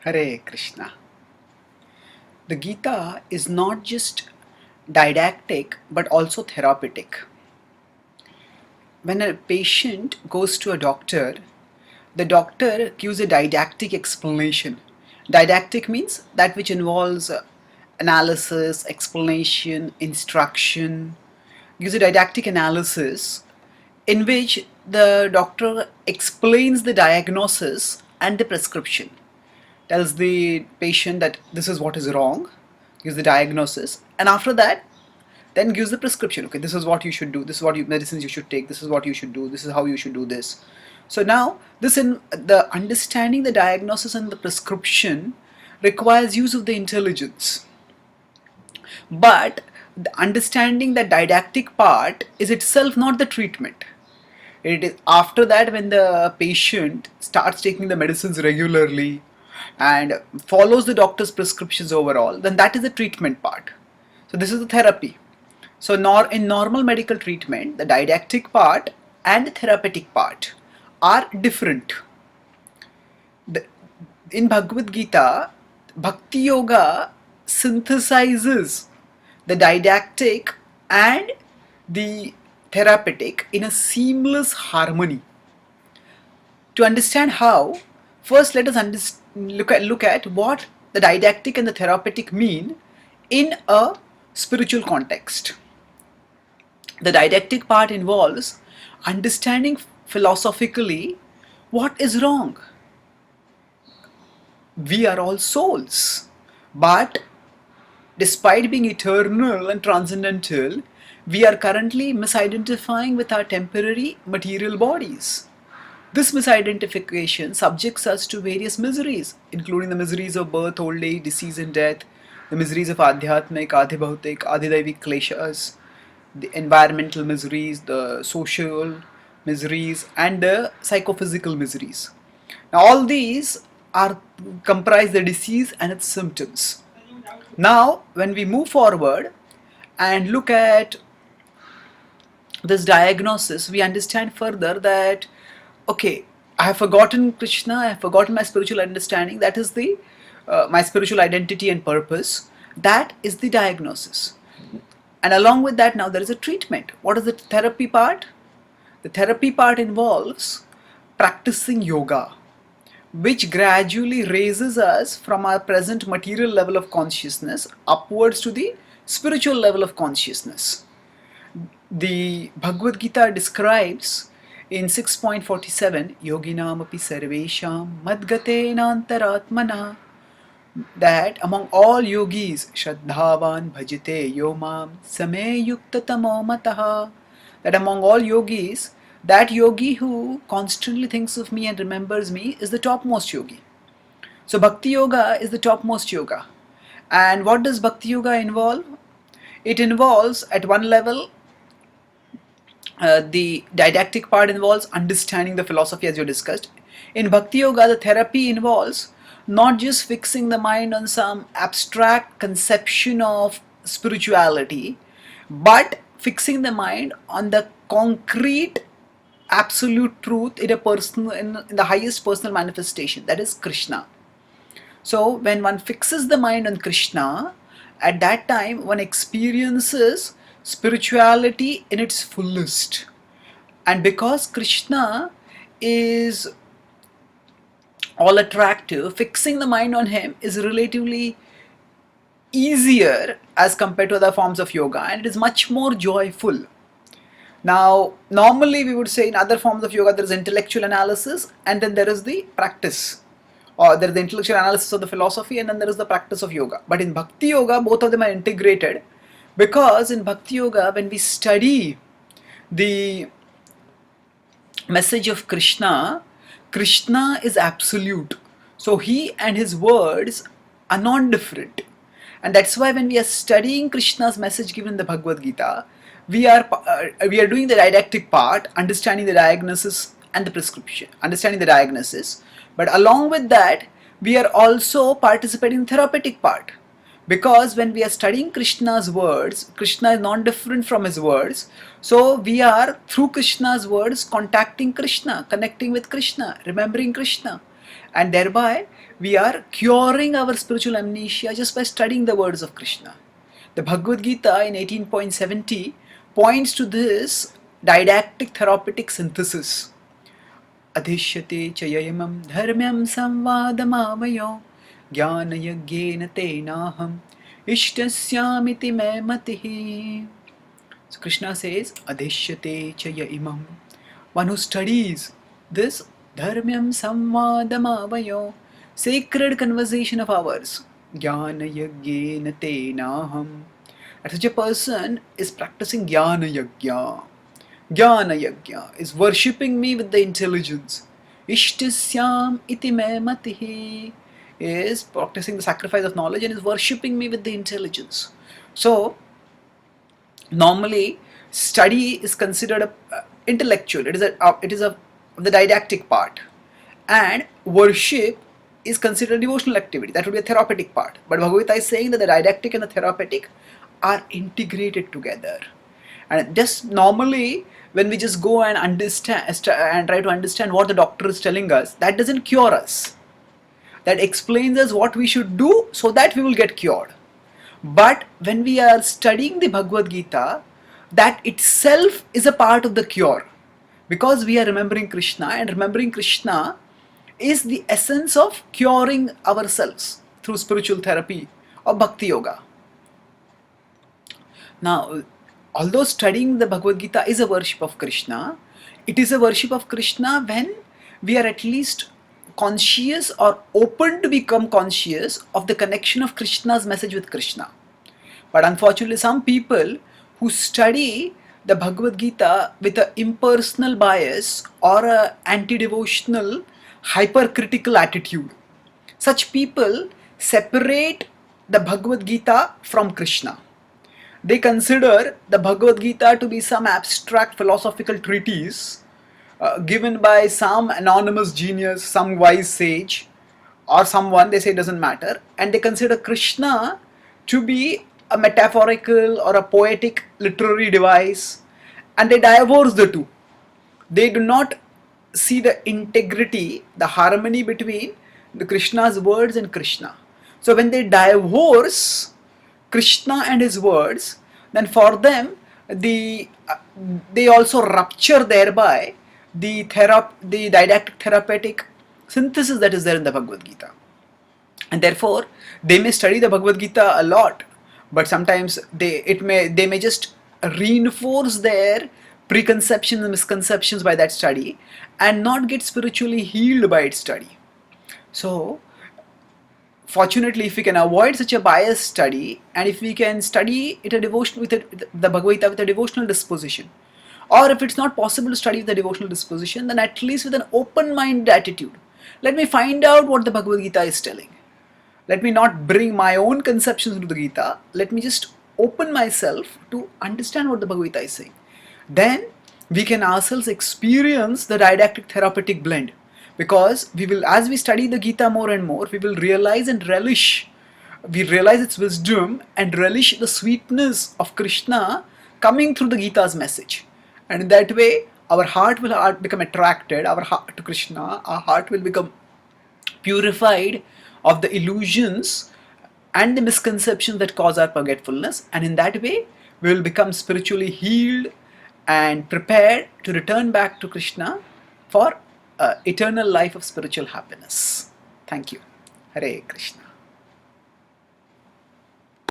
Hare Krishna. The Gita is not just didactic but also therapeutic. When a patient goes to a doctor, the doctor gives a didactic explanation. Didactic means that which involves analysis, explanation, instruction, gives a didactic analysis in which the doctor explains the diagnosis and the prescription, tells the patient that this is what is wrong, gives the diagnosis, and after that then gives the prescription. Okay, this is what you should do, this is what medicines you should take, this is what you should do, this is how you should do this. So now this in the understanding the diagnosis and the prescription requires use of the intelligence, but the understanding that didactic part is itself not the treatment. It is after that, when the patient starts taking the medicines regularly and follows the doctor's prescriptions overall, then that is the treatment part. So this is the therapy. So in normal medical treatment, the didactic part and the therapeutic part are different. In Bhagavad Gita, Bhakti Yoga synthesizes the didactic and the therapeutic in a seamless harmony. To understand how, first let us look at what the didactic and the therapeutic mean in a spiritual context. The didactic part involves understanding philosophically what is wrong. We are all souls, but despite being eternal and transcendental, we are currently misidentifying with our temporary material bodies. This misidentification subjects us to various miseries, including the miseries of birth, old age, disease and death, the miseries of adhyatmik, adhibhautik, adhidaivik kleshas, the environmental miseries, the social miseries, and the psychophysical miseries. Now all these are comprise the disease and its symptoms. Now when we move forward and look at this diagnosis, we understand further that okay, I have forgotten Krishna, I have forgotten my spiritual understanding, that is the my spiritual identity and purpose. That is the diagnosis. And along with that, now there is a treatment. What is the therapy part? The therapy part involves practicing yoga, which gradually raises us from our present material level of consciousness upwards to the spiritual level of consciousness. The Bhagavad Gita describes in 6.47, Yoginam api sarvesham madgatena antaratmana, that among all yogis, Shraddhavan bhajite yomam same yuktatamo mataha, that among all yogis, that yogi who constantly thinks of me and remembers me is the topmost yogi. So Bhakti Yoga is the topmost yoga. And what does Bhakti Yoga involve? It involves, at one level, the didactic part involves understanding the philosophy as you discussed. In Bhakti Yoga, the therapy involves not just fixing the mind on some abstract conception of spirituality, but fixing the mind on the concrete absolute truth in a personal, in the highest personal manifestation, that is Krishna. So when one fixes the mind on Krishna, at that time one experiences spirituality in its fullest. And because Krishna is all attractive, fixing the mind on him is relatively easier as compared to other forms of yoga, and it is much more joyful. Now normally we would say in other forms of yoga there is intellectual analysis and then there is the practice, or there is the intellectual analysis of the philosophy and then there is the practice of yoga. But in Bhakti Yoga both of them are integrated, because in Bhakti Yoga when we study the message of Krishna, Krishna is absolute. So he and his words are non-different. And that's why when we are studying Krishna's message given in the Bhagavad Gita, we are doing the didactic part, understanding the diagnosis and the prescription, understanding the diagnosis. But along with that, we are also participating in the therapeutic part. Because when we are studying Krishna's words, Krishna is non-different from his words. So we are, through Krishna's words, contacting Krishna, connecting with Krishna, remembering Krishna. And thereby, we are curing our spiritual amnesia just by studying the words of Krishna. The Bhagavad Gita in 18.70 points to this didactic therapeutic synthesis. Adhishyate chayayamam dharmyam samvadamavayo jnana tenaham ishtasyamiti me matihi. So Krishna says, Adhishyate chaya imam. One who studies this dharmyam samvadamavayo, sacred conversation of ours, jnana tenaham. And such a person is practicing jnana yajna. Jnana yajna is worshipping me with the intelligence. Ishtasyam iti me matihi is practicing the sacrifice of knowledge and is worshipping me with the intelligence. So, normally, study is considered intellectual. It is the didactic part, and worship is considered a devotional activity. That would be a therapeutic part. But Bhagavad Gita is saying that the didactic and the therapeutic are integrated together. And just normally, when we just go and understand and try to understand what the doctor is telling us, that doesn't cure us. That explains us what we should do so that we will get cured. But when we are studying the Bhagavad Gita, that itself is a part of the cure. Because we are remembering Krishna, and remembering Krishna is the essence of curing ourselves through spiritual therapy or Bhakti Yoga. Now, although studying the Bhagavad Gita is a worship of Krishna, it is a worship of Krishna when we are at least conscious or open to become conscious of the connection of Krishna's message with Krishna. But unfortunately, some people who study the Bhagavad Gita with an impersonal bias or an anti-devotional, hypercritical attitude, such people separate the Bhagavad Gita from Krishna. They consider the Bhagavad Gita to be some abstract philosophical treatise given by some anonymous genius, some wise sage, or someone, they say it doesn't matter, and they consider Krishna to be a metaphorical or a poetic literary device, and they divorce the two. They do not see the integrity, the harmony between the Krishna's words and Krishna. So when they divorce Krishna and his words, then for them they also rupture thereby the didactic therapeutic synthesis that is there in the Bhagavad Gita. And therefore they may study the Bhagavad Gita a lot, but sometimes they may just reinforce their preconceptions and misconceptions by that study and not get spiritually healed by its study. So fortunately, if we can avoid such a biased study, and if we can study it the Bhagavad Gita with a devotional disposition, or if it's not possible to study with a devotional disposition, then at least with an open-minded attitude. Let me find out what the Bhagavad Gita is telling. Let me not bring my own conceptions into the Gita. Let me just open myself to understand what the Bhagavad Gita is saying. Then we can ourselves experience the didactic therapeutic blend. Because we will, as we study the Gita more and more, we will realize and relish. We realize its wisdom and relish the sweetness of Krishna coming through the Gita's message. And in that way, our heart will become attracted, to Krishna. Our heart will become purified of the illusions and the misconceptions that cause our forgetfulness. And in that way, we will become spiritually healed and prepared to return back to Krishna for eternal life of spiritual happiness. Thank you. Hare Krishna.